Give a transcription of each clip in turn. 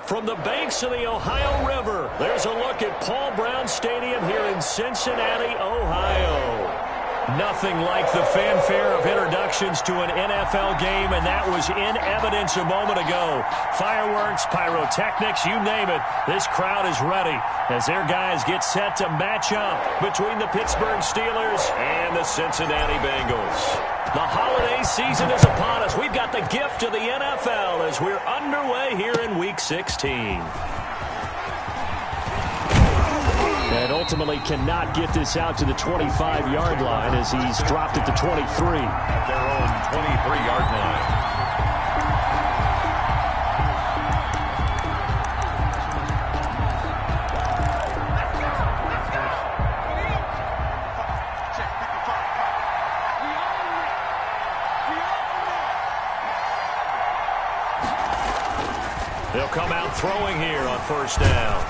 From the banks of the Ohio River, there's a look at Paul Brown Stadium here in Cincinnati, Ohio. Nothing like the fanfare of introductions to an NFL game, and that was in evidence a moment ago. Fireworks, pyrotechnics, you name it. This crowd is ready as their guys get set to match up between the Pittsburgh Steelers and the Cincinnati Bengals. The holiday season is upon us. We've got the gift of the NFL as we're underway here in Week 16. And ultimately cannot get this out to the 25-yard line as he's dropped at the 23. At their own 23-yard line. They'll come out throwing here on first down.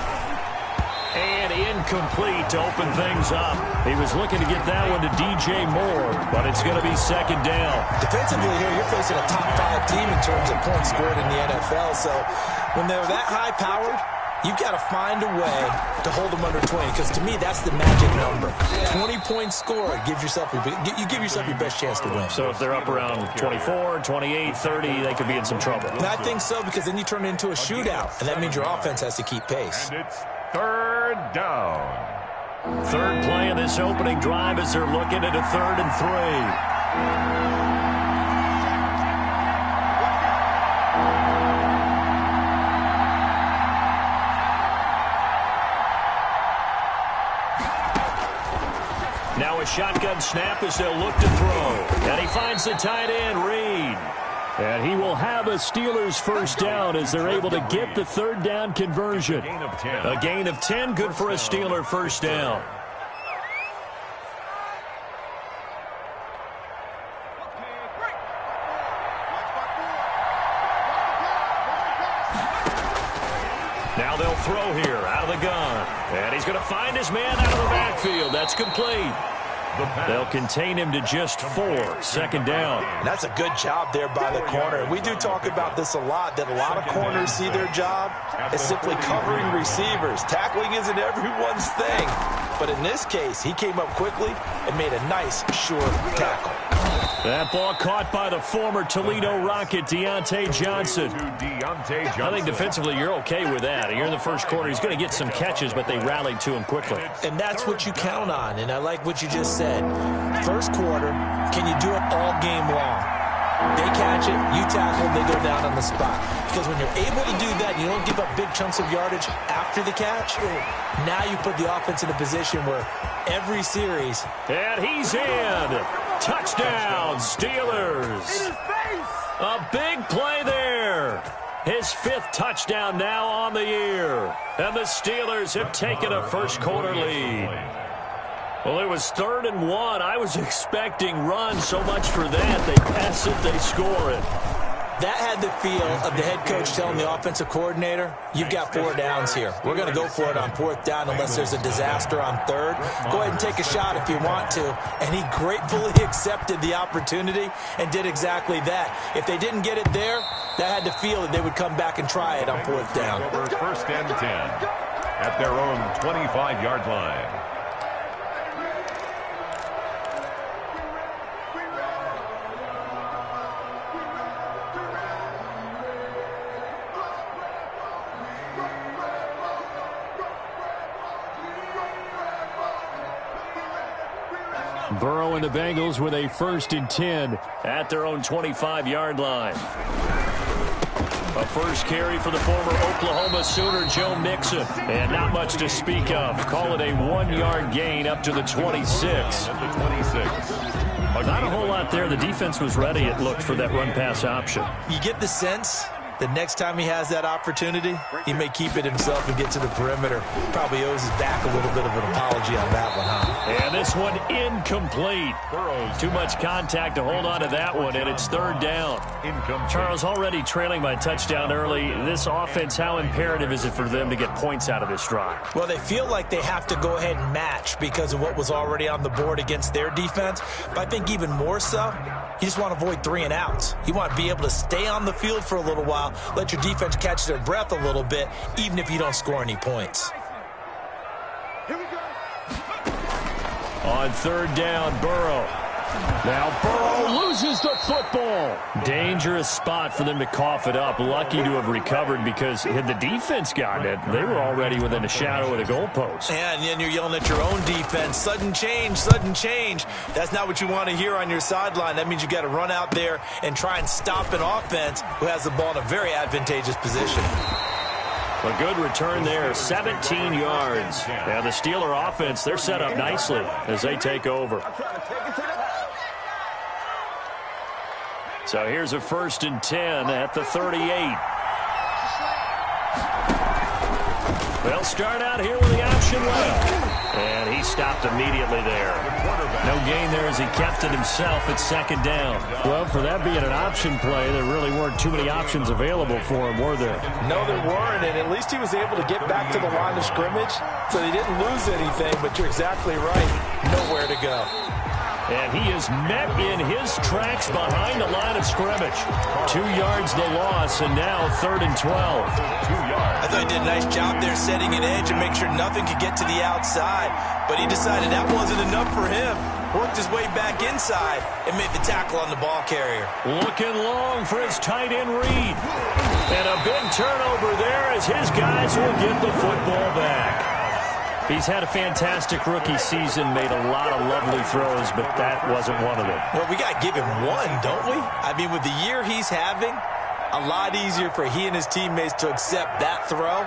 And incomplete to open things up. He was looking to get that one to DJ Moore, but it's going to be second down. Defensively here, you're facing a top-5 team in terms of points scored in the NFL. So when they're that high-powered, you've got to find a way to hold them under 20, because to me, that's the magic number. 20 points scored, you give yourself your best chance to win. So if they're up around 24, 28, 30, they could be in some trouble. And I think so, because then you turn it into a shootout, and that means your offense has to keep pace. And it's third down. Third play of this opening drive as they're looking at a 3rd and 3. Now a shotgun snap as they'll look to throw. And he finds the tight end, Reed. And he will have a Steelers first down as they're able to get the 3rd down conversion. A gain of 10, good for a Steeler first down. Now they'll throw here out of the gun. And he's going to find his man out of the backfield. That's complete. They'll contain him to just 4. Second down. That's a good job there by the corner. We do talk about this a lot, that a lot of corners see their job as simply covering receivers. Tackling isn't everyone's thing. But in this case, he came up quickly and made a nice, short tackle. That ball caught by the former Toledo Rocket, Deontay Johnson. I think defensively you're okay with that. You're in the first quarter. He's going to get some catches, but they rallied to him quickly. And that's what you count on, and I like what you just said. First quarter, can you do it all game long? They catch it, you tackle, they go down on the spot. Because when you're able to do that, you don't give up big chunks of yardage after the catch. Now you put the offense in a position where every series. And he's in. Touchdown, Steelers. A big play there. His 5th touchdown now on the year. And the Steelers have taken a first quarter lead. Well, it was 3rd and 1. I was expecting run so much for that. They pass it, they score it. That had the feel of the head coach telling the offensive coordinator, you've got 4 downs here. We're going to go for it on 4th down unless there's a disaster on 3rd. Go ahead and take a shot if you want to. And he gratefully accepted the opportunity and did exactly that. If they didn't get it there, that had the feel that they would come back and try it on 4th down. Over 1st and 10 at their own 25-yard line. Burrow and the Bengals with a 1st and 10 at their own 25-yard line. A first carry for the former Oklahoma Sooner, Joe Mixon. And not much to speak of. Call it a 1-yard gain up to the 26. Not a whole lot there. The defense was ready, it looked, for that run-pass option. You get the sense the next time he has that opportunity, he may keep it himself and get to the perimeter. Probably owes his back a little bit of an apology on that one, huh? And this one incomplete. Too much contact to hold on to that one, and it's 3rd down. Charles, already trailing by touchdown early. This offense, how imperative is it for them to get points out of this drive? Well, they feel like they have to go ahead and match because of what was already on the board against their defense. But I think even more so, you just want to avoid 3 and outs. You want to be able to stay on the field for a little while while, let your defense catch their breath a little bit, even if you don't score any points. On third down, Burrow. Now Burrow loses the football. Dangerous spot for them to cough it up. Lucky to have recovered, because had the defense gotten it, they were already within a shadow of the goalpost. And then you're yelling at your own defense. Sudden change, sudden change. That's not what you want to hear on your sideline. That means you got to run out there and try and stop an offense who has the ball in a very advantageous position. A good return there, 17 yards. Now the Steeler offense, they're set up nicely as they take over. So here's a 1st and 10 at the 38. They'll start out here with the option left. And he stopped immediately there. No gain there as he kept it himself at 2nd down. Well, for that being an option play, there really weren't too many options available for him, were there? No, there weren't, and at least he was able to get back to the line of scrimmage, so he didn't lose anything, but you're exactly right. Nowhere to go. And he is met in his tracks behind the line of scrimmage. 2 yards the loss, and now 3rd and 12. 2 yards. I thought he did a nice job there setting an edge and make sure nothing could get to the outside. But he decided that wasn't enough for him. Worked his way back inside and made the tackle on the ball carrier. Looking long for his tight end read. And a big turnover there as his guys will get the football back. He's had a fantastic rookie season, made a lot of lovely throws, but that wasn't one of them. Well, we got to give him one, don't we? I mean, with the year he's having, a lot easier for he and his teammates to accept that throw,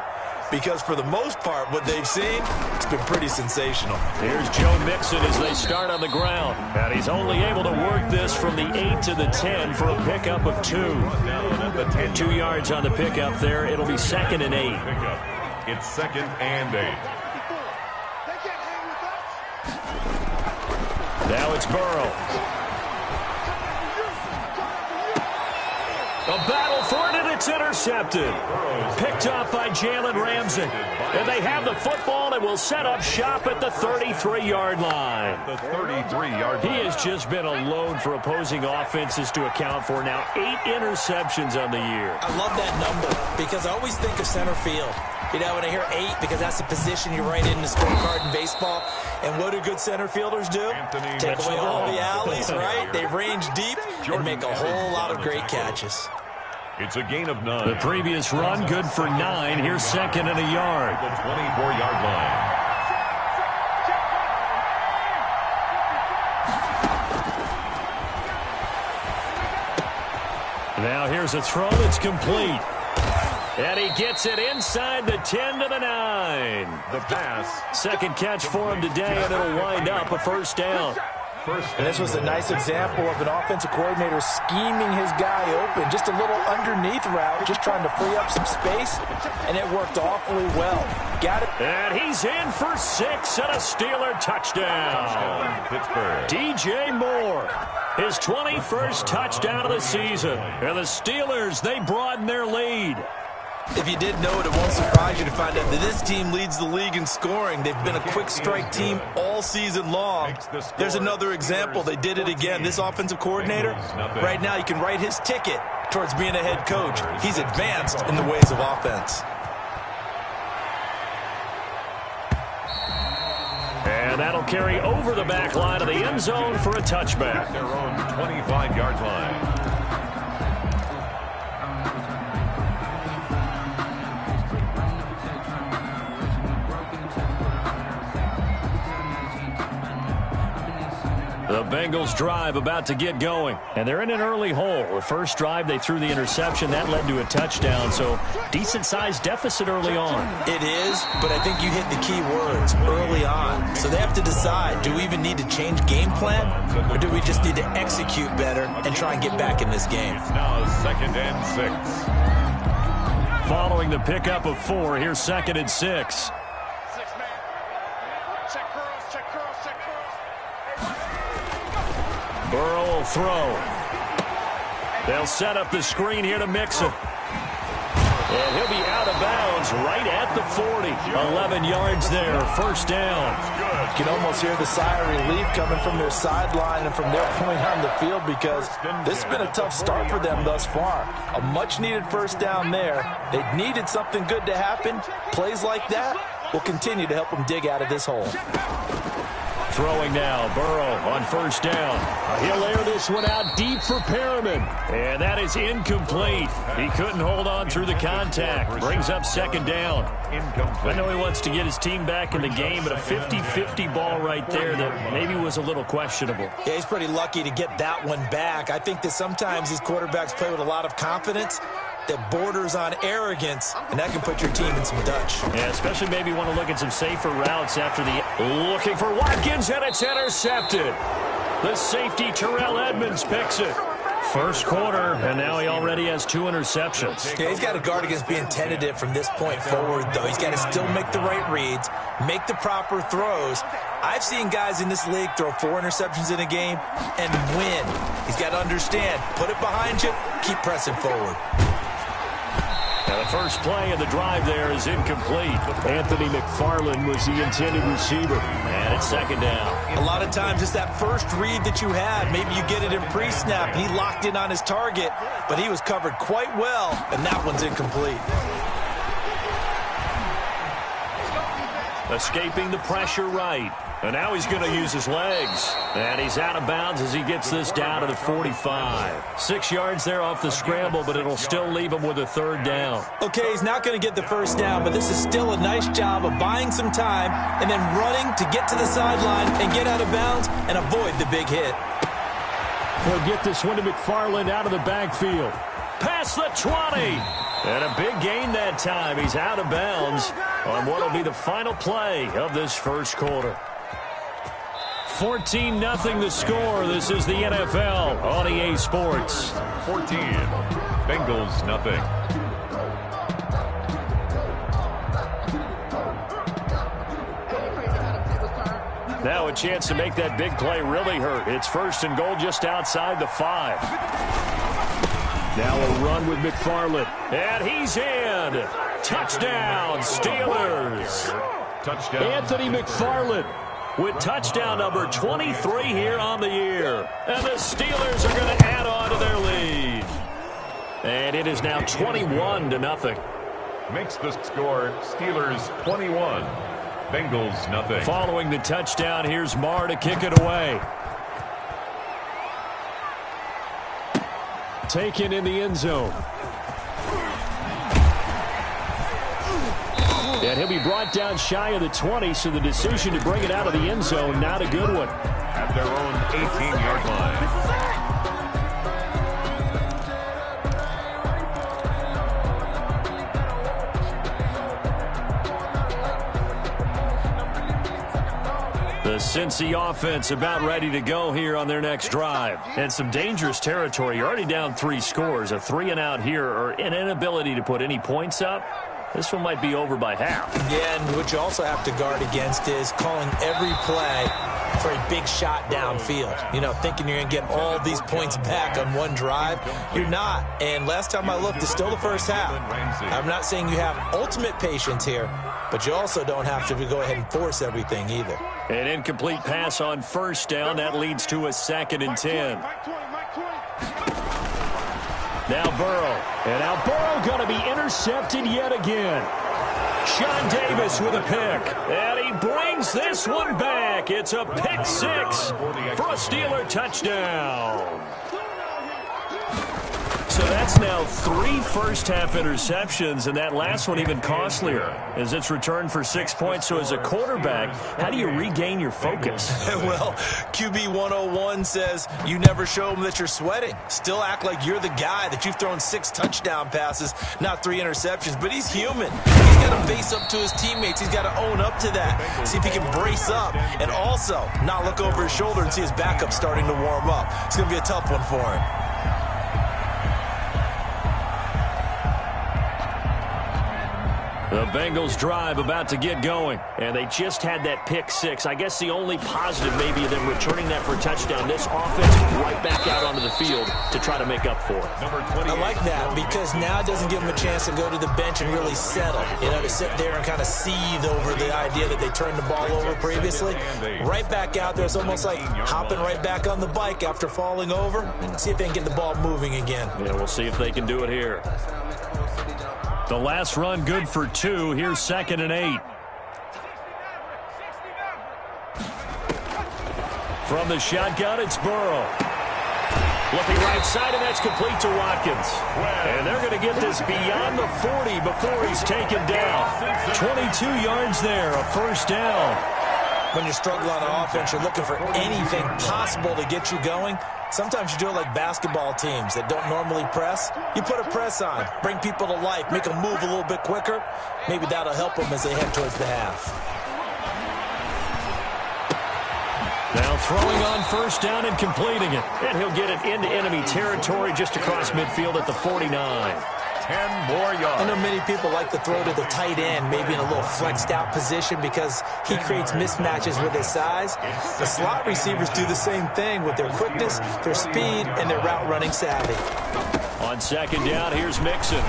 because for the most part, what they've seen, it's been pretty sensational. Here's Joe Mixon as they start on the ground. And he's only able to work this from the 8 to the 10 for a pickup of 2. 2 yards on the pickup there. It'll be 2nd and 8. It's 2nd and 8. Now it's Burrow. A battle for it, and it's intercepted. Picked up by Jalen Ramsey. And they have the football and will set up shop at the 33-yard line. The 33-yard line. He has just been a load for opposing offenses to account for. Now 8 interceptions on the year. I love that number because I always think of center field. You know, when I hear 8, because that's the position you write in the scorecard in baseball. And what do good center fielders do? Take away all the alleys, right? They range deep and make a whole lot of great catches. It's a gain of 9. The previous run, good for 9. Here's 2nd and a yard. The 24-yard line. Now here's a throw that's complete. And he gets it inside the 10 to the 9. The pass. Second catch for him today, and it'll wind up a 1st down. And this was a nice example of an offensive coordinator scheming his guy open. Just a little underneath route, just trying to free up some space, and it worked awfully well. Got it. And he's in for 6 and a Steeler touchdown. Pittsburgh. DJ Moore, his 21st touchdown of the season. And the Steelers, they broaden their lead. If you didn't know it, it won't surprise you to find out that this team leads the league in scoring. They've been a quick strike team all season long. There's another example. They did it again. This offensive coordinator, right now you can write his ticket towards being a head coach. He's advanced in the ways of offense. And that'll carry over the back line of the end zone for a touchback. Their own 25-yard line. The Bengals drive about to get going, and they're in an early hole. The first drive, they threw the interception. That led to a touchdown, so decent-sized deficit early on. It is, but I think you hit the key words, early on. So they have to decide, do we even need to change game plan, or do we just need to execute better and try and get back in this game? It's now 2nd and 6. Following the pickup of 4, here's 2nd and 6. Burrow will throw. They'll set up the screen here to Mixon. And he'll be out of bounds right at the 40. 11 yards there, first down. You can almost hear the sigh of relief coming from their sideline and from their point on the field, because this has been a tough start for them thus far. A much-needed first down there. They needed something good to happen. Plays like that will continue to help them dig out of this hole. Throwing now, Burrow on first down. He'll air this one out deep for Perriman. And that is incomplete. He couldn't hold on through the contact. Brings up second down. I know he wants to get his team back in the game, but a 50-50 ball right there that maybe was a little questionable. Yeah, he's pretty lucky to get that one back. I think that sometimes these quarterbacks play with a lot of confidence that borders on arrogance, and that can put your team in some Dutch. Yeah, especially maybe want to look at some safer routes after the looking for Watkins, and it's intercepted. The safety, Terrell Edmonds, picks it. First quarter, and now he already has 2 interceptions. Yeah, he's got to guard against being tentative from this point forward, though. He's got to still make the right reads, make the proper throws. I've seen guys in this league throw 4 interceptions in a game and win. He's got to understand, put it behind you, keep pressing forward. Now the first play of the drive there is incomplete. Anthony McFarland was the intended receiver. And it's second down. A lot of times it's that first read that you had. Maybe you get it in pre-snap, and he locked in on his target, but he was covered quite well, and that one's incomplete. Escaping the pressure right. And now he's going to use his legs. And he's out of bounds as he gets this down to the 45. 6 yards there off the scramble, but it'll still leave him with a third down. Okay, he's not going to get the first down, but this is still a nice job of buying some time and then running to get to the sideline and get out of bounds and avoid the big hit. He'll get this one to McFarland out of the backfield. Past the 20. And a big gain that time. He's out of bounds on what will be the final play of this first quarter. 14-0 the score. This is the NFL on EA Sports. 14. Bengals nothing. Now a chance to make that big play really hurt. It's first and goal just outside the 5. Now a run with McFarland. And he's in. Touchdown, Steelers. Touchdown. Anthony McFarland with touchdown number 23 here on the year. And the Steelers are going to add on to their lead. And it is now 21-0. Makes the score Steelers 21. Bengals nothing. Following the touchdown, here's Marr to kick it away. Taken in the end zone. And he'll be brought down shy of the 20, so the decision to bring it out of the end zone, not a good one. At their own 18-yard line. The Cincy offense about ready to go here on their next drive. And some dangerous territory. You're already down 3 scores. A 3-and-out here, or an inability to put any points up. This one might be over by half. Yeah, and what you also have to guard against is calling every play for a big shot downfield. You know, thinking you're going to get all these points back on one drive. You're not. And last time I looked, it's still the first half. I'm not saying you have ultimate patience here, but you also don't have to go ahead and force everything either. An incomplete pass on first down. That leads to a 2nd and 10. Now Burrow. And now Burrow going to be intercepted yet again. Sean Davis with a pick. And he brings this one back. It's a pick 6 for a Steeler touchdown. So that's now 3 first-half interceptions, and that last one even costlier as it's returned for 6 points. So as a quarterback, how do you regain your focus? Well, QB 101 says you never show them that you're sweating. Still act like you're the guy, that you've thrown 6 touchdown passes, not 3 interceptions. But he's human. He's got to face up to his teammates. He's got to own up to that. See if he can brace up and also not look over his shoulder and see his backup starting to warm up. It's going to be a tough one for him. The Bengals drive about to get going. And they just had that pick six. I guess the only positive maybe of them returning that for a touchdown. This offense right back out onto the field to try to make up for it. I like that because now it doesn't give them a chance to go to the bench and really settle. You know, to sit there and kind of seethe over the idea that they turned the ball over previously. Right back out there. It's almost like hopping right back on the bike after falling over. See if they can get the ball moving again. Yeah, we'll see if they can do it here. The last run good for 2. Here's 2nd and 8. From the shotgun, it's Burrow. Looking right side, and that's complete to Watkins. And they're going to get this beyond the 40 before he's taken down. 22 yards there, a first down. When you struggle on offense, you're looking for anything possible to get you going. Sometimes you do it like basketball teams that don't normally press. You put a press on, bring people to life, make them move a little bit quicker. Maybe that'll help them as they head towards the half. Now throwing on first down and completing it. And he'll get it into enemy territory just across midfield at the 49. 10 more yards. I know many people like to throw to the tight end, maybe in a little flexed out position because he creates mismatches with his size. The slot receivers do the same thing with their quickness, their speed, and their route running savvy. On second down, here's Mixon.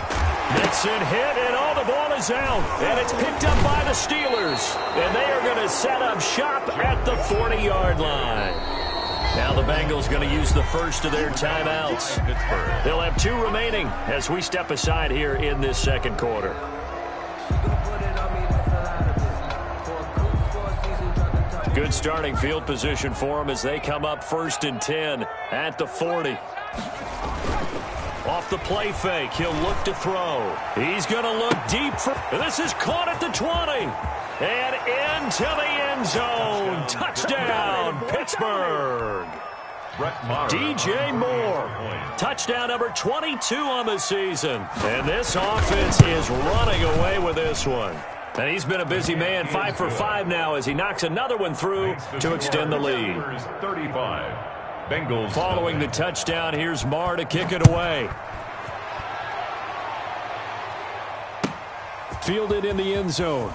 Mixon hit, and all the ball is out. And it's picked up by the Steelers. And they are going to set up shop at the 40-yard line. Now the Bengals going to use the first of their timeouts. They'll have 2 remaining as we step aside here in this second quarter. Good starting field position for them as they come up 1st and 10 at the 40. Off the play fake, he'll look to throw. He's going to look deep for... This is caught at the 20. And into the end zone. Touchdown, Pittsburgh. DJ Moore. Touchdown number 22 on the season. And this offense is running away with this one. And he's been a busy man, 5 for 5 now as he knocks another one through to extend the lead. 35. Bengals. Following the touchdown, here's Marr to kick it away. Fielded in the end zone.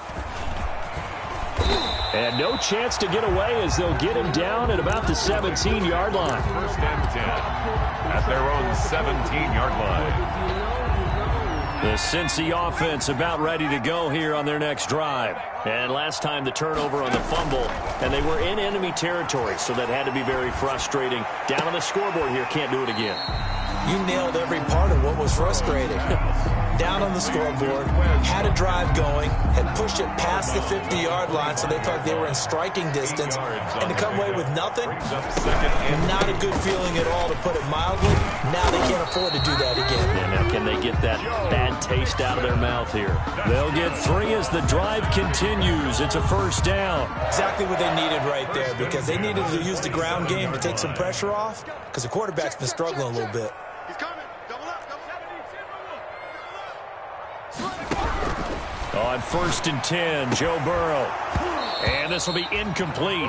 And no chance to get away as they'll get him down at about the 17-yard line. 1st and 10 at their own 17-yard line. The Cincy offense about ready to go here on their next drive. And last time the turnover on the fumble, and they were in enemy territory, so that had to be very frustrating. Down on the scoreboard here, can't do it again. You nailed every part of what was frustrating. Down on the scoreboard, had a drive going, had pushed it past the 50-yard line so they thought they were in striking distance, and to come away with nothing, not a good feeling at all, to put it mildly. Now they can't afford to do that again. And now can they get that bad taste out of their mouth here? They'll get 3 as the drive continues. It's a first down. Exactly what they needed right there, because they needed to use the ground game to take some pressure off, because the quarterback's been struggling a little bit. He's coming. Double up. On 1st and 10, Joe Burrow. And this will be incomplete.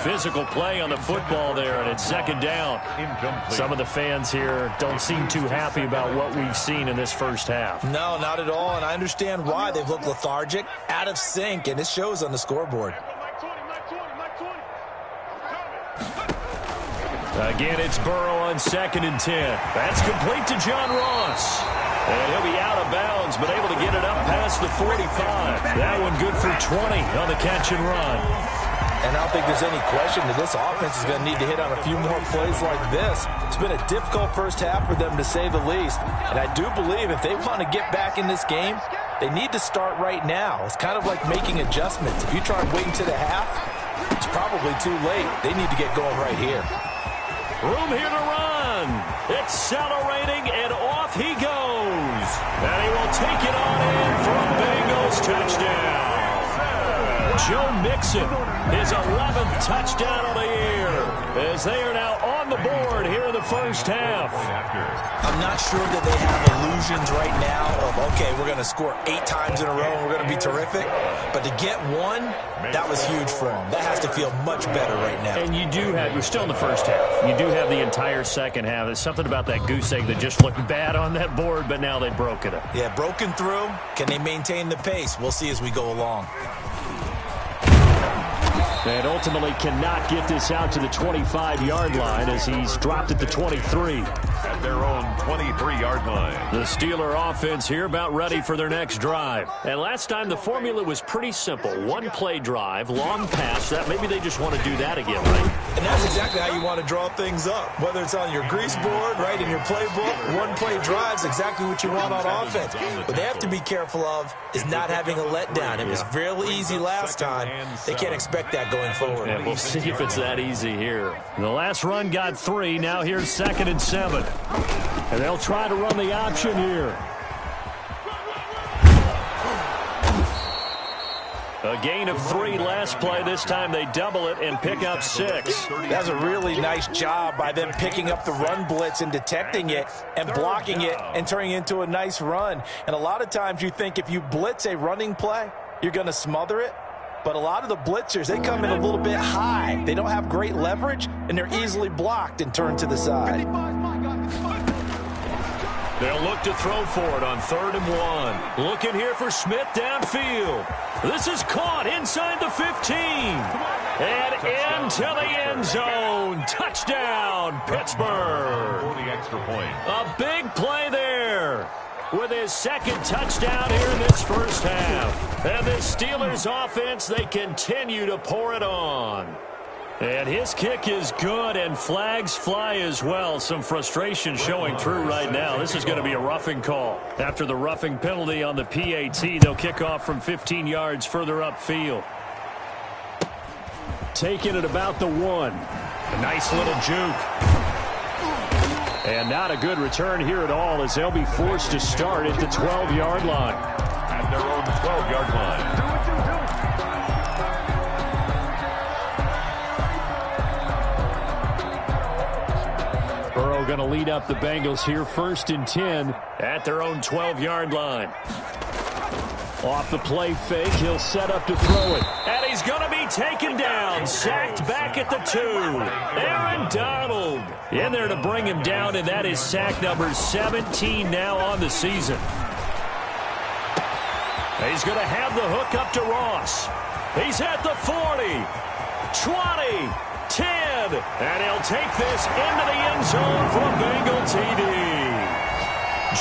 Physical play on the football there, and it's 2nd down. Some of the fans here don't seem too happy about what we've seen in this first half. No, not at all, and I understand why. They've looked lethargic, out of sync, and it shows on the scoreboard. Again, it's Burrow on 2nd and 10. That's complete to John Ross. And he'll be out of bounds, but able to get it up past the 45. That one good for 20 on the catch and run. And I don't think there's any question that this offense is going to need to hit on a few more plays like this. It's been a difficult first half for them, to say the least. And I do believe if they want to get back in this game, they need to start right now. It's kind of like making adjustments. If you try waiting to the half, it's probably too late. They need to get going right here. Room here to run. Accelerating, and off he goes. And he will take it on in for a Bengals touchdown. Joe Mixon, his 11th touchdown of the year. as they are now on the board here in the first half. I'm not sure that they have illusions right now of, okay, we're going to score 8 times in a row and we're going to be terrific. But to get one, that was huge for them. That has to feel much better right now. And you do have, you're still in the first half. You do have the entire second half. There's something about that goose egg that just looked bad on that board, but now they've broken it. Yeah, broken through. Can they maintain the pace? We'll see as we go along. And ultimately cannot get this out to the 25-yard line as he's dropped at the 23. At their own 23-yard line. The Steeler offense here about ready for their next drive. And last time the formula was pretty simple. One-play drive, long pass. That maybe they just want to do that again, right? And that's exactly how you want to draw things up. Whether it's on your grease board, right, in your playbook, one-play drive's exactly what you want on offense. What they have to be careful of is not having a letdown. It was real easy last time. They can't expect that going forward. And we'll see if it's that easy here. The last run got 3. Now here's 2nd and 7. And they'll try to run the option here. A gain of 3 last play. This time they double it and pick up 6. That's a really nice job by them picking up the run blitz and detecting it and blocking it and turning it into a nice run. And a lot of times you think if you blitz a running play, you're going to smother it. But a lot of the blitzers, they come in a little bit high. They don't have great leverage, and they're easily blocked and turned to the side. They'll look to throw for it on 3rd and 1. Looking here for Smith downfield. This is caught inside the 15. And into the end zone. Touchdown, Pittsburgh. For the extra point. A big play there with his 2nd touchdown here in this first half. And this Steelers offense, they continue to pour it on. And his kick is good, and flags fly as well. Some frustration showing through right now. This is going to be a roughing call. After the roughing penalty on the PAT, they'll kick off from 15 yards further upfield. Taking it about the 1. A nice little juke. And not a good return here at all as they'll be forced to start at the 12-yard line. At their own 12-yard line. Burrow going to lead up the Bengals here 1st and 10 at their own 12-yard line. Off the play fake, he'll set up to throw it. And he's going to be taken down, sacked back at the 2. Aaron Donald in there to bring him down, and that is sack number 17 now on the season. He's going to have the hook up to Ross. He's at the 40, 20, 10, and he'll take this into the end zone for a Bengal TD.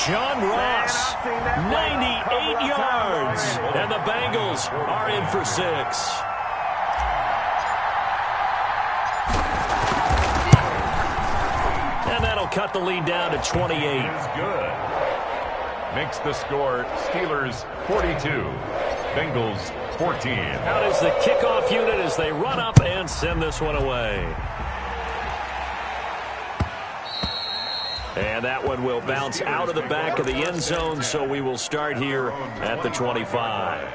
John Ross, 98 yards, and the Bengals are in for 6. And that'll cut the lead down to 28. Good. Makes the score Steelers 42, Bengals 14. Out is the kickoff unit as they run up and send this one away. And that one will bounce out of the back of the end zone, so we will start here at the 25.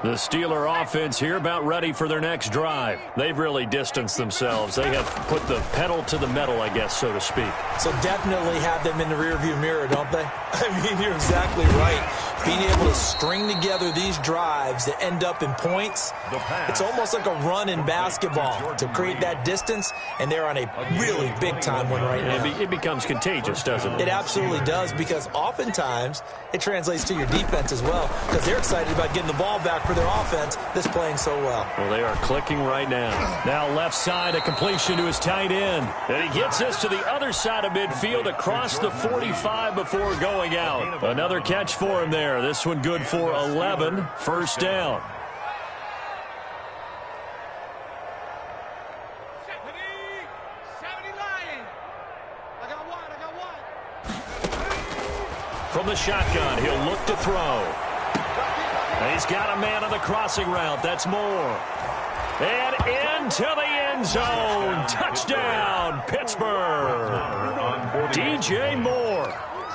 The Steeler offense here about ready for their next drive. They've really distanced themselves. They have put the pedal to the metal, I guess, so to speak. So definitely have them in the rearview mirror, don't they? I mean, you're exactly right. Being able to string together these drives that end up in points, it's almost like a run in basketball to create that distance, and they're on a really big-time one right now. It becomes contagious, doesn't it? It absolutely does, because oftentimes it translates to your defense as well, because they're excited about getting the ball back for their offense that's playing so well. Well, they are clicking right now. Now left side, a completion to his tight end. And he gets this to the other side of midfield across the 45 before going out. Another catch for him there. This one good for 11. First down. From the shotgun, he'll look to throw. And he's got a man on the crossing route. That's Moore. And into the end zone. Touchdown, Pittsburgh. DJ Moore.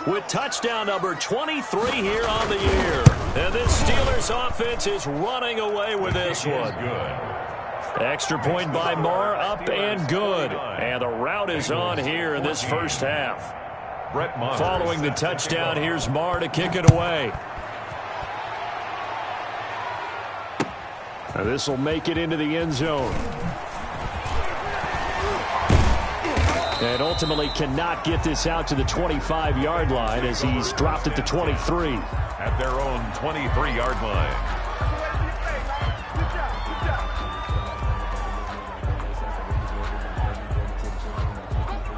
with touchdown number 23 here on the year. And this Steelers offense is running away with this one. Extra point by Marr, up and good. And the route is on here in this first half. Following the touchdown, here's Marr to kick it away. This will make it into the end zone. And ultimately cannot get this out to the 25-yard line as he's dropped at the 23. At their own 23-yard line.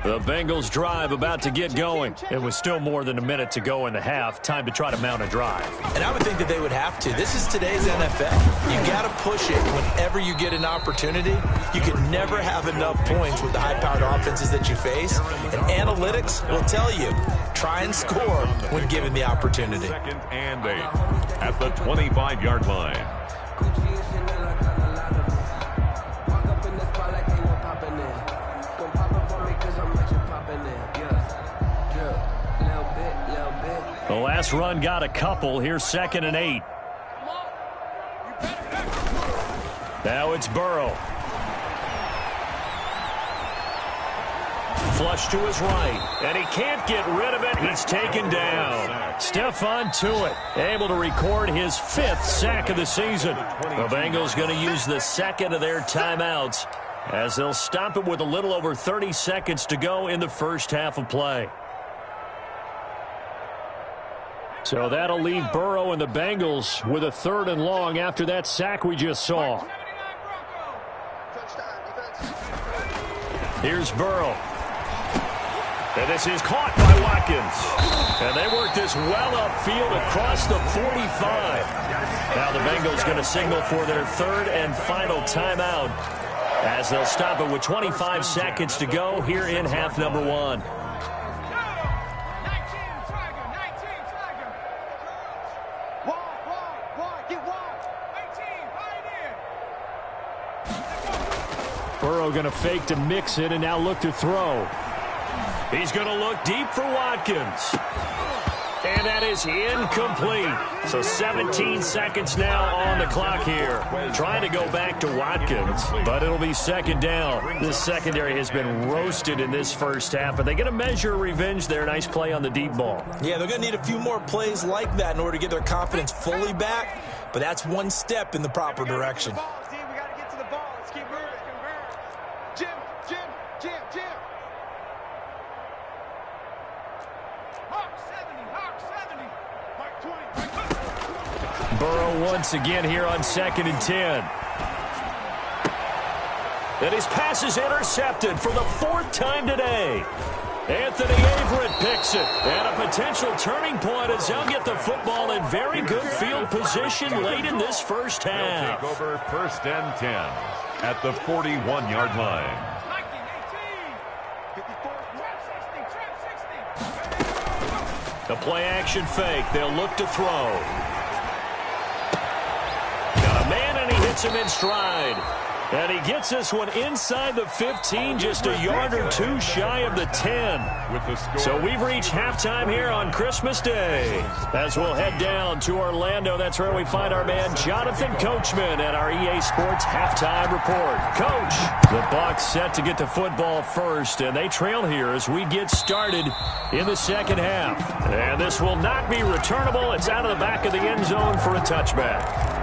The Bengals drive about to get going. It was still more than a minute to go in the half. Time to try to mount a drive. And I would think that they would have to. This is today's NFL. You got to push it whenever you get an opportunity. You can never have enough points with the high-powered offenses that you face. And analytics will tell you, try and score when given the opportunity. 2nd and 8 at the 25-yard line. The last run got a couple. Here's 2nd and 8. Now it's Burrow. Flush to his right, and he can't get rid of it. He's taken down. Stephon Tuitt able to record his 5th sack of the season. The Bengals going to use the 2nd of their timeouts as they'll stop it with a little over 30 seconds to go in the first half of play. So that'll leave Burrow and the Bengals with a 3rd and long after that sack we just saw. Here's Burrow. And this is caught by Watkins. And they work this well upfield across the 45. Now the Bengals going to signal for their 3rd and final timeout as they'll stop it with 25 seconds to go here in half number 1. Burrow going to fake to mix it and now look to throw. He's going to look deep for Watkins. And that is incomplete. So 17 seconds now on the clock here. Trying to go back to Watkins, but it'll be 2nd down. This secondary has been roasted in this first half, but they get a measure of revenge there. Nice play on the deep ball. Yeah, they're going to need a few more plays like that in order to get their confidence fully back, but that's one step in the proper direction. Burrow once again here on 2nd and 10. And his pass is intercepted for the 4th time today. Anthony Averett picks it. And a potential turning point as they'll get the football in very good field position late in this first half. They'll take over 1st and 10 at the 41-yard line. The play action fake. They'll look to throw. Got a man and he hits him in stride. And he gets this one inside the 15, just a yard or 2 shy of the 10. So we've reached halftime here on Christmas Day. As we'll head down to Orlando, that's where we find our man Jonathan Coachman at our EA Sports Halftime Report. Coach, the Bucs set to get to football first, and they trail here as we get started in the second half. And this will not be returnable. It's out of the back of the end zone for a touchback.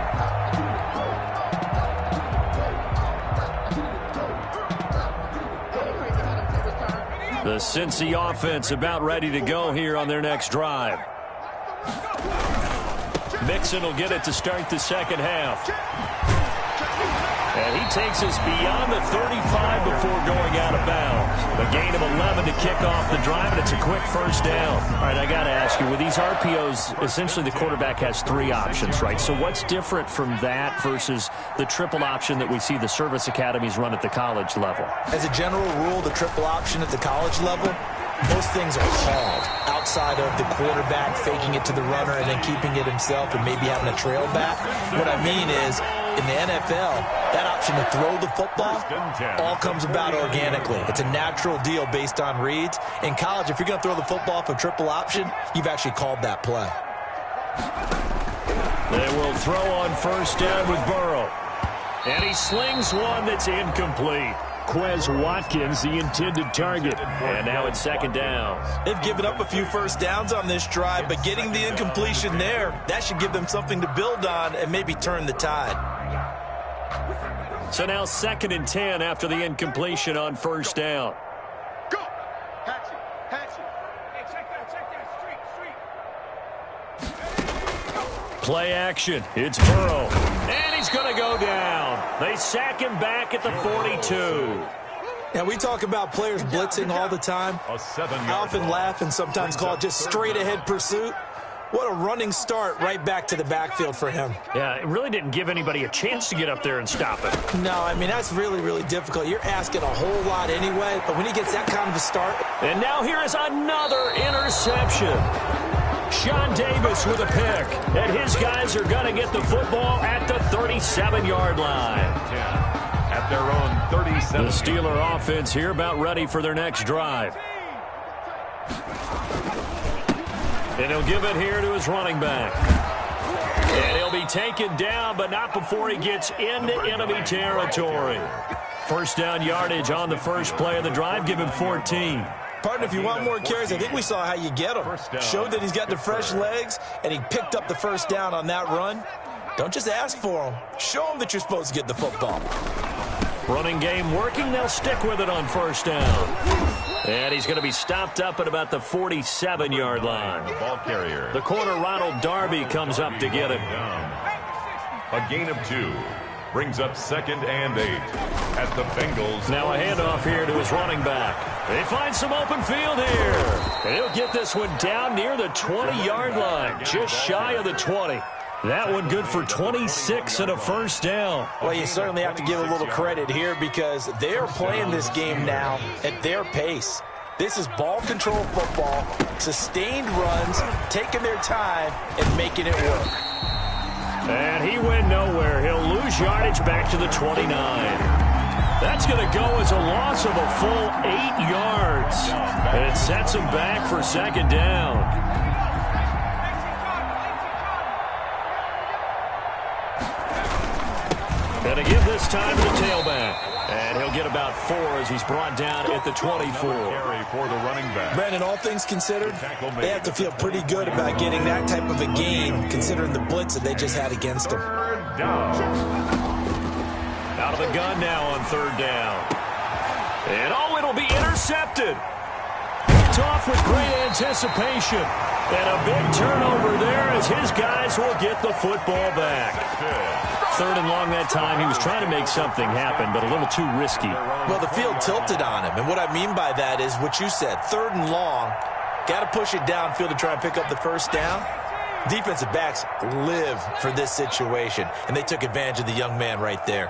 The Cincy offense about ready to go here on their next drive. Mixon will get it to start the second half. And he takes us beyond the 35 before going out of bounds. A gain of 11 to kick off the drive, and it's a quick first down. All right, I got to ask you, with these RPOs, essentially the quarterback has 3 options, right? So what's different from that versus the triple option that we see the service academies run at the college level? As a general rule, the triple option at the college level, those things are called outside of the quarterback faking it to the runner and then keeping it himself and maybe having a trail back. What I mean is, in the NFL, that option to throw the football all comes about organically. It's a natural deal based on reads. In college, if you're going to throw the football for triple option, you've actually called that play. They will throw on first down with Burrow. And he slings one that's incomplete. Quez Watkins, the intended target. And now it's second down. They've given up a few first downs on this drive, but getting the incompletion there, that should give them something to build on and maybe turn the tide. So now 2nd and 10 after the incompletion on first down. Go! Hatch it. Hey, check that. Play action. It's Burrow. And he's going to go down. They sack him back at the 42. Now, we talk about players blitzing all the time. I often laugh and sometimes call it just straight-ahead pursuit. What a running start right back to the backfield for him. Yeah, it really didn't give anybody a chance to get up there and stop it. No, I mean, that's really, really difficult. You're asking a whole lot anyway, but when he gets that kind of a start. And now here is another interception. Sean Davis with a pick. And his guys are going to get the football at the 37-yard line. At their own 37. The Steeler offense here about ready for their next drive. And he'll give it here to his running back. And he'll be taken down, but not before he gets into enemy territory. First down yardage on the first play of the drive. Give him 14. Partner, if you want more carries, I think we saw how you get him. Showed that he's got the fresh legs, and he picked up the first down on that run. Don't just ask for him. Show him that you're supposed to get the football. Running game working. They'll stick with it on first down. And he's going to be stopped up at about the 47-yard line. The ball carrier. The corner, Ronald Darby, comes up to get him. A gain of 2. Brings up 2nd and 8 at the Bengals. Now a handoff here to his running back. They find some open field here. And he'll get this one down near the 20-yard line. Just shy of the 20. That one good for 26 and a first down. Well, you certainly have to give a little credit here because they are playing this game now at their pace. This is ball control football, sustained runs, taking their time and making it work. And he went nowhere. He'll lose yardage back to the 29. That's going to go as a loss of a full 8 yards. And it sets him back for second down. And to give this time to the tailback. And he'll get about 4 as he's brought down at the 24. Carry for the running back. Brandon, all things considered, they have to feel pretty good about getting that type of a gain, considering the blitz that they just had against them. Third down. Out of the gun now on third down. And it'll be intercepted. Picked off with great anticipation. And a big turnover there as his guys will get the football back. Third and long that time. He was trying to make something happen, but a little too risky. Well, the field tilted on him, and what I mean by that is what you said. Third and long, got to push it downfield to try and pick up the first down. Defensive backs live for this situation, and they took advantage of the young man right there.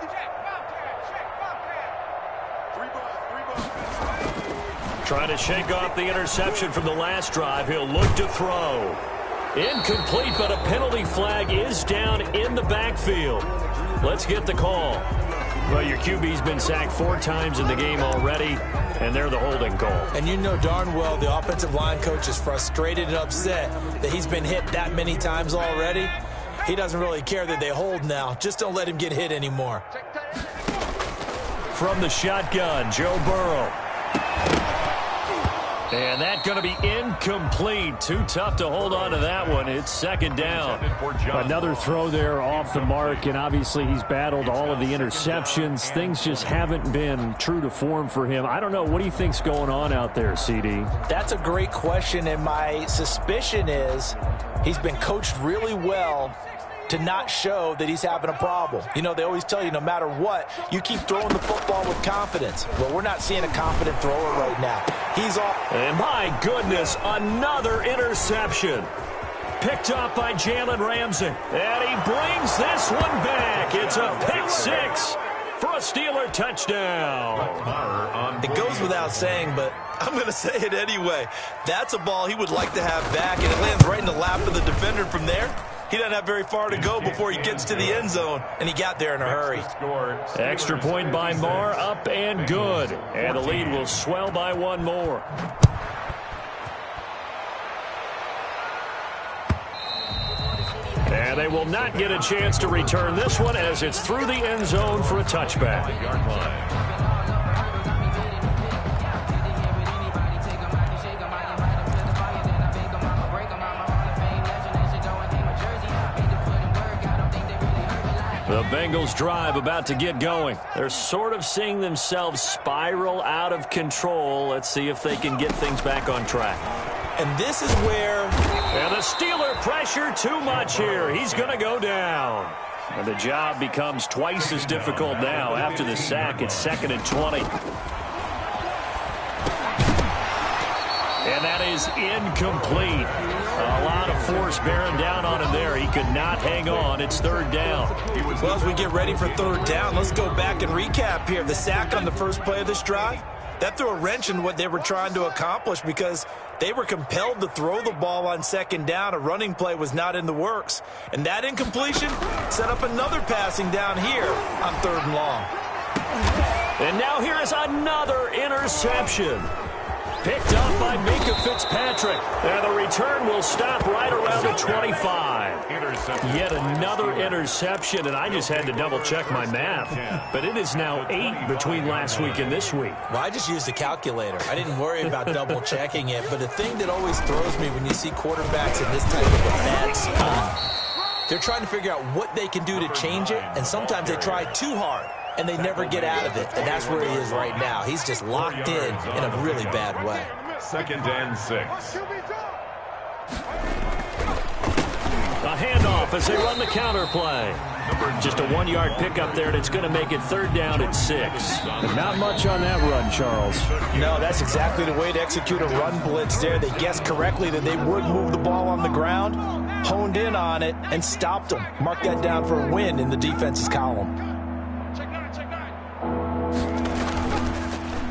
Trying to shake off the interception from the last drive. He'll look to throw. Incomplete, but a penalty flag is down in the backfield. Let's get the call. Well, your QB's been sacked 4 times in the game already, and they're the holding call. And you know darn well the offensive line coach is frustrated and upset that he's been hit that many times already. He doesn't really care that they hold now. Just don't let him get hit anymore. From the shotgun, Joe Burrow. And that's going to be incomplete. Too tough to hold on to that one. It's second down. Another throw there off the mark, and obviously he's battled all of the interceptions. Things just haven't been true to form for him. I don't know. What do you think's going on out there, CD? That's a great question, and my suspicion is he's been coached really well to not show that he's having a problem. You know, they always tell you no matter what, you keep throwing the football with confidence. Well, we're not seeing a confident thrower right now. He's off. And my goodness, another interception. Picked up by Jalen Ramsey. And he brings this one back. It's a pick 6 for a Steeler touchdown. It goes without saying, but I'm going to say it anyway. That's a ball he would like to have back, and it lands right in the lap of the defender from there. He doesn't have very far to go before he gets to the end zone, and he got there in a hurry. Extra point by Marr, up and good. And the lead will swell by one more. And they will not get a chance to return this one as it's through the end zone for a touchback. The Bengals drive about to get going. They're sort of seeing themselves spiral out of control. Let's see if they can get things back on track. And this is where... And the Steeler pressure too much here. He's going to go down. And the job becomes twice as difficult now. After the sack, it's 2nd and 20. And that is incomplete. A lot of force bearing down on him there. He could not hang on. It's 3rd down. Well, as we get ready for 3rd down, let's go back and recap here. The sack on the first play of this drive, that threw a wrench in what they were trying to accomplish because they were compelled to throw the ball on 2nd down. A running play was not in the works. And that incompletion set up another passing down here on 3rd and long. And now here is another interception. Picked up by Minka Fitzpatrick. And the return will stop right around the 25. Yet another interception, and I just had to double-check my math. But it is now 8 between last week and this week. Well, I just used a calculator. I didn't worry about double-checking it. But the thing that always throws me when you see quarterbacks in this type of a bad spot, they're trying to figure out what they can do to change it, and sometimes they try too hard. And they never get out of it, and that's where he is right now. He's just locked in a really bad way. 2nd and 6. A handoff as they run the counter play. Just a 1-yard pickup there, and it's going to make it 3rd down and 6. Not much on that run, Charles. No, that's exactly the way to execute a run blitz there. They guessed correctly that they would move the ball on the ground, honed in on it, and stopped them. Mark that down for a win in the defense's column.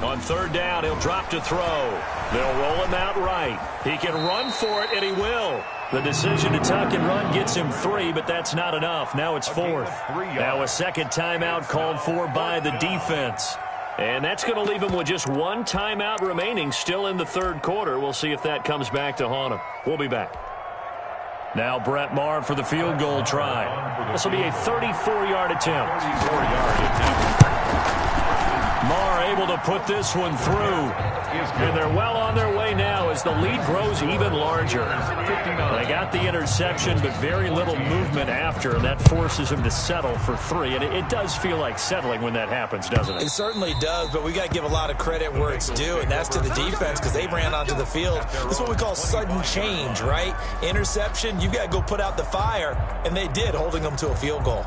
On 3rd down, he'll drop to throw. They'll roll him out right. He can run for it, and he will. The decision to tuck and run gets him 3, but that's not enough. Now it's 4th. Now a 2nd timeout called for by the defense. And that's going to leave him with just 1 timeout remaining still in the 3rd quarter. We'll see if that comes back to haunt him. We'll be back. Now Brett Maher for the field goal try. This will be a 34-yard attempt. Maher able to put this one through. And they're well on their way now as the lead grows even larger. They got the interception, but very little movement after, and that forces him to settle for 3. And it does feel like settling when that happens, doesn't it? It certainly does, but we got to give a lot of credit where it's due, and that's to the defense because they ran onto the field. This is what we call sudden change, right? Interception, you got to go put out the fire, and they did, holding them to a field goal.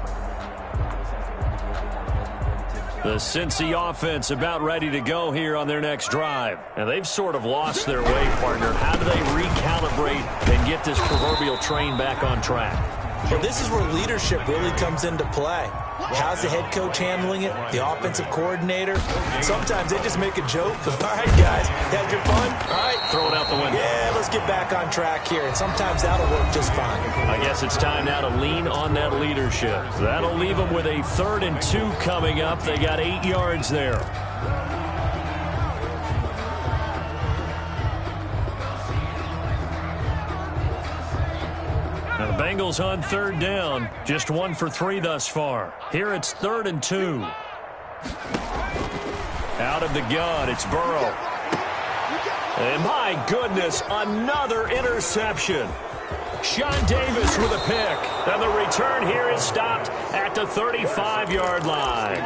The Cincy offense about ready to go here on their next drive. And they've sort of lost their way, partner. How do they recalibrate and get this proverbial train back on track? Well, this is where leadership really comes into play. How's the head coach handling it? The offensive coordinator? Sometimes they just make a joke. All right, guys, had your fun? All right. Throw it out the window. Yeah, let's get back on track here. And sometimes that'll work just fine. I guess it's time now to lean on that leadership. That'll leave them with a 3rd and 2 coming up. They got 8 yards there. Now the Bengals on 3rd down. Just 1 for 3 thus far. Here it's 3rd and 2. Out of the gun, it's Burrow. And my goodness, another interception. Sean Davis with a pick. And the return here is stopped at the 35-yard line.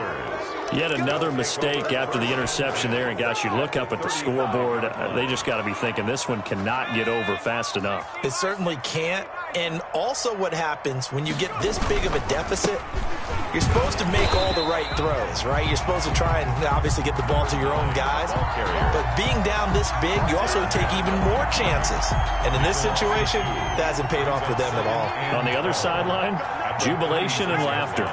Yet another mistake after the interception there. And, gosh, you look up at the scoreboard, they just got to be thinking this one cannot get over fast enough. It certainly can't. And also what happens when you get this big of a deficit, you're supposed to make all the right throws, right? You're supposed to try and obviously get the ball to your own guys. But being down this big, you also take even more chances. And in this situation, that hasn't paid off for them at all. On the other sideline, jubilation and laughter.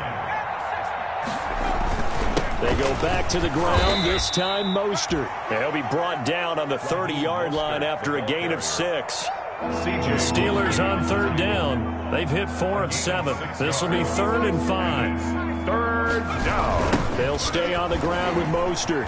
They go back to the ground, this time Mostert. He'll be brought down on the 30-yard line after a gain of 6. CJ. Steelers on 3rd down. They've hit 4 of 7. This will be 3rd and 5. 3rd down. They'll stay on the ground with Mostert.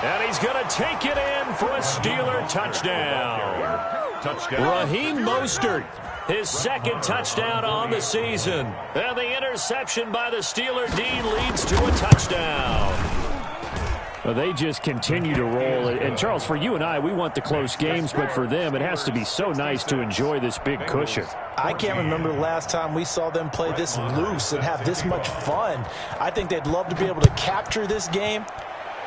And he's going to take it in for a Steeler touchdown. Touchdown. Raheem Mostert, his 2nd touchdown on the season. And the interception by the Steeler D leads to a touchdown. Well, they just continue to roll. And, Charles, for you and I, we want the close games, but for them, it has to be so nice to enjoy this big cushion. I can't remember the last time we saw them play this loose and have this much fun. I think they'd love to be able to capture this game,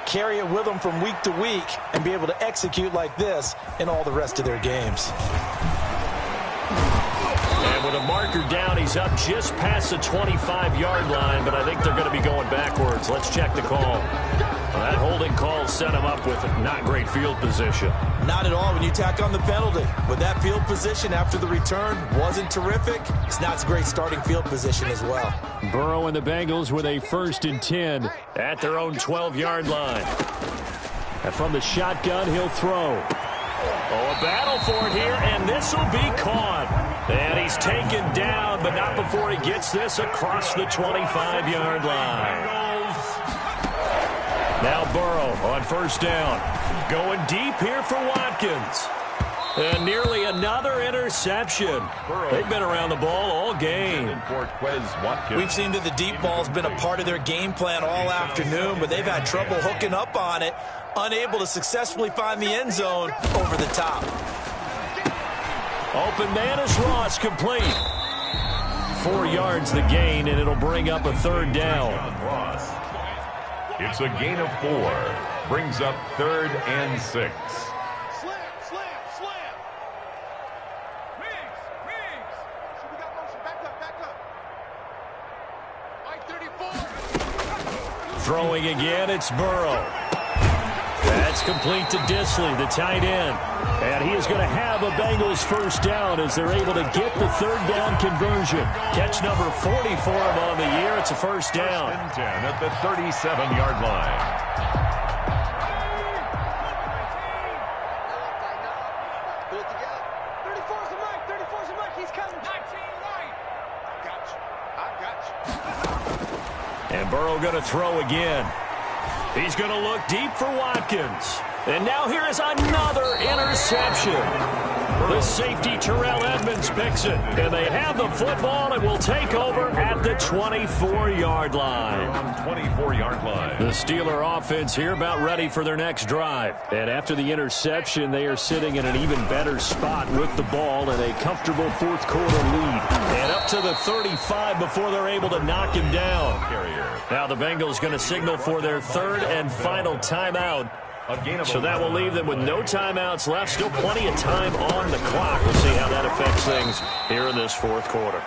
carry it with them from week to week, and be able to execute like this in all the rest of their games. And with a marker down, he's up just past the 25-yard line, but I think they're going to be going backwards. Let's check the call. Well, that holding call set him up with not great field position. Not at all when you tack on the penalty. But that field position after the return wasn't terrific. It's not a great starting field position as well. Burrow and the Bengals with a 1st and 10 At their own 12-yard line. And from the shotgun, he'll throw. Oh, a battle for it here, and this will be caught. And he's taken down, but not before he gets this across the 25-yard line. Now Burrow on 1st down. Going deep here for Watkins. And nearly another interception. They've been around the ball all game. We've seen that the deep ball's been a part of their game plan all afternoon, but they've had trouble hooking up on it, unable to successfully find the end zone over the top. Open man is Ross, complete. 4 yards the gain, and it'll bring up a 3rd down. It's a gain of 4. Brings up 3rd and 6. Slam, slam, slam. Rings. So we got motion. Back up. I 34. Throwing again, it's Burrow. That's complete to Disley, the tight end. And he is going to have a Bengals 1st down as they're able to get the 3rd down conversion. Catch number 40 for him on the year. It's a 1st down. 10 at the 37-yard line. Put it together. 34's the mic. 34's the mic. He's coming. 19 right. I got you. And Burrow going to throw again. He's going to look deep for Watkins. And now here is another interception. The safety, Terrell Edmonds, picks it. And they have the football and will take over at the 24-yard line. On 24-yard line. The Steeler offense here about ready for their next drive. And after the interception, they are sitting in an even better spot with the ball and a comfortable 4th quarter lead. And up to the 35 before they're able to knock him down. Now the Bengals going to signal for their 3rd and final timeout. So that will leave them with no timeouts left. Still plenty of time on the clock. We'll see how that affects things here in this 4th quarter.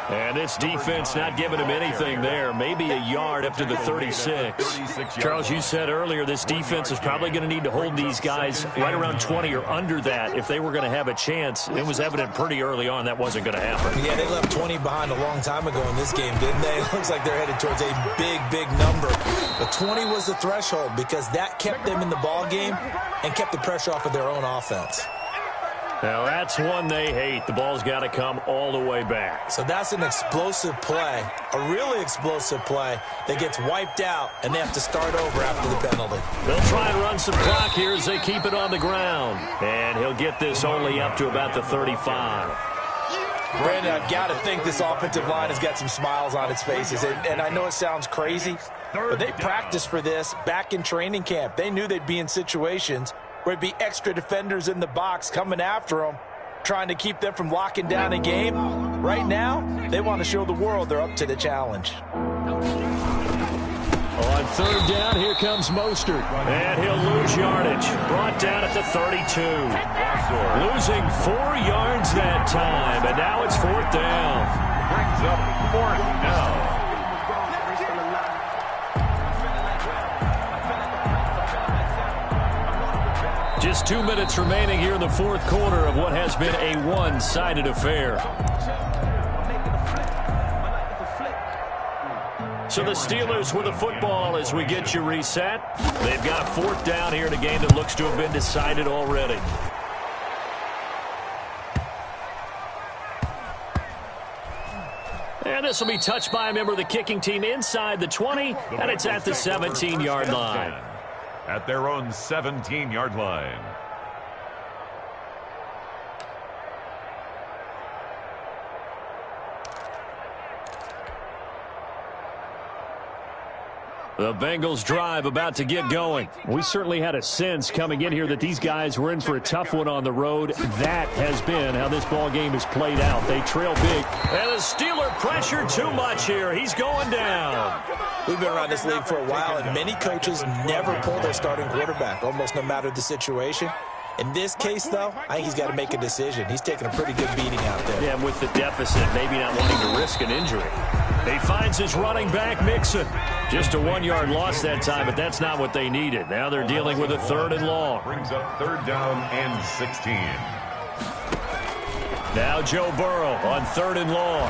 And this defense not giving him anything there. Maybe a yard up to the 36. Charles, you said earlier this defense is probably going to need to hold these guys right around 20 or under that if they were going to have a chance. It was evident pretty early on that wasn't going to happen. Yeah, they left 20 behind a long time ago in this game, didn't they? It looks like they're headed towards a big, big number. But 20 was the threshold because that kept them in the ball game and kept the pressure off of their own offense. Now, that's one they hate. The ball's got to come all the way back. So that's an explosive play, a really explosive play that gets wiped out, and they have to start over after the penalty. They'll try and run some clock here as they keep it on the ground. And he'll get this only up to about the 35. Brandon, I've got to think this offensive line has got some smiles on its faces. And I know it sounds crazy, but they practiced for this back in training camp. They knew they'd be in situations where it'd be extra defenders in the box coming after them, trying to keep them from locking down a game. Right now, they want to show the world they're up to the challenge. On 3rd down, here comes Mostert. And he'll lose yardage. Brought down at the 32. Losing 4 yards that time, and now it's 4th down. Brings up 4th down. Just 2 minutes remaining here in the 4th quarter of what has been a one-sided affair. So the Steelers with the football as we get you reset. They've got fourth down here in a game that looks to have been decided already. And this will be touched by a member of the kicking team inside the 20, and it's at the 17-yard line. At their own 17-yard line. The Bengals drive about to get going. We certainly had a sense coming in here that these guys were in for a tough one on the road. That has been how this ball game has played out. They trail big. And the Steeler pressure too much here. He's going down. We've been around this league for a while, and many coaches never pull their starting quarterback, almost no matter the situation. In this case, though, I think he's got to make a decision. He's taking a pretty good beating out there. Yeah, with the deficit, maybe not wanting to risk an injury. He finds his running back, Mixon. Just a 1-yard loss that time, but that's not what they needed. Now they're dealing with a 3rd and long. Brings up 3rd down and 16. Now Joe Burrow on 3rd and long.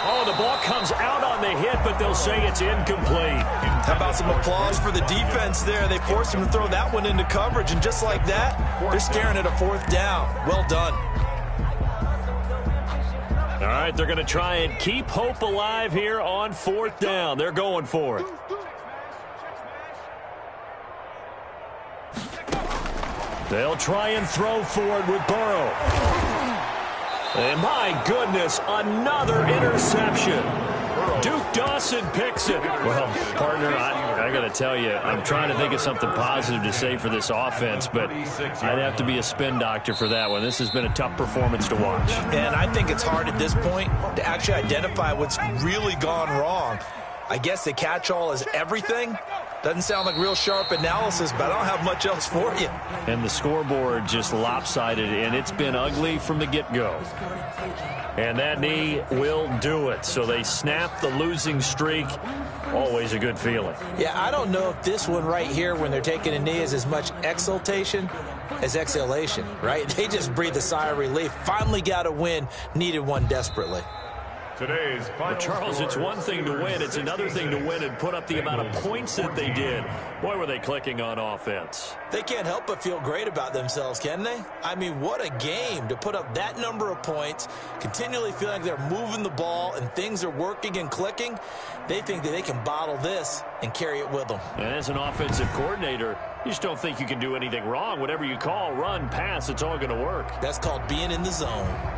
Oh, the ball comes out on the hit, but they'll say it's incomplete. How about some applause for the defense there? They forced him to throw that one into coverage, and just like that, they're staring at a 4th down. Well done. All right, they're going to try and keep hope alive here on 4th down. They're going for it. They'll try and throw for it with Burrow. And my goodness, another interception. Duke Dawson picks it. Well, partner, I got to tell you, I'm trying to think of something positive to say for this offense, but I'd have to be a spin doctor for that one. This has been a tough performance to watch. And I think it's hard at this point to actually identify what's really gone wrong. I guess the catch-all is everything. Doesn't sound like real sharp analysis, but I don't have much else for you. And the scoreboard just lopsided, and it's been ugly from the get-go. And that knee will do it. So they snap the losing streak. Always a good feeling. Yeah, I don't know if this one right here, when they're taking a knee, is as much exultation as exhalation, right? They just breathe a sigh of relief. Finally got a win. Needed one desperately. Today's final Charles, it's one thing to win. It's another thing to win and put up the amount of points that they did. Boy, were they clicking on offense. They can't help but feel great about themselves, can they? I mean, what a game to put up that number of points, continually feeling like they're moving the ball and things are working and clicking. They think that they can bottle this and carry it with them. And as an offensive coordinator, you just don't think you can do anything wrong. Whatever you call, run, pass, it's all going to work. That's called being in the zone.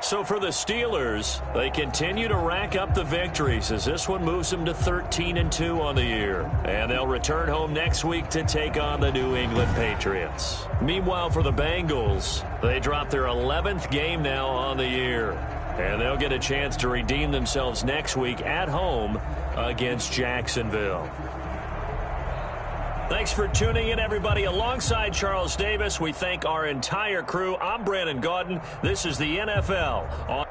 So for the Steelers, they continue to rack up the victories as this one moves them to 13-2 on the year. And they'll return home next week to take on the New England Patriots. Meanwhile, for the Bengals, they drop their 11th game now on the year. And they'll get a chance to redeem themselves next week at home against Jacksonville. Thanks for tuning in, everybody. Alongside Charles Davis, we thank our entire crew. I'm Brandon Gaudin. This is the NFL on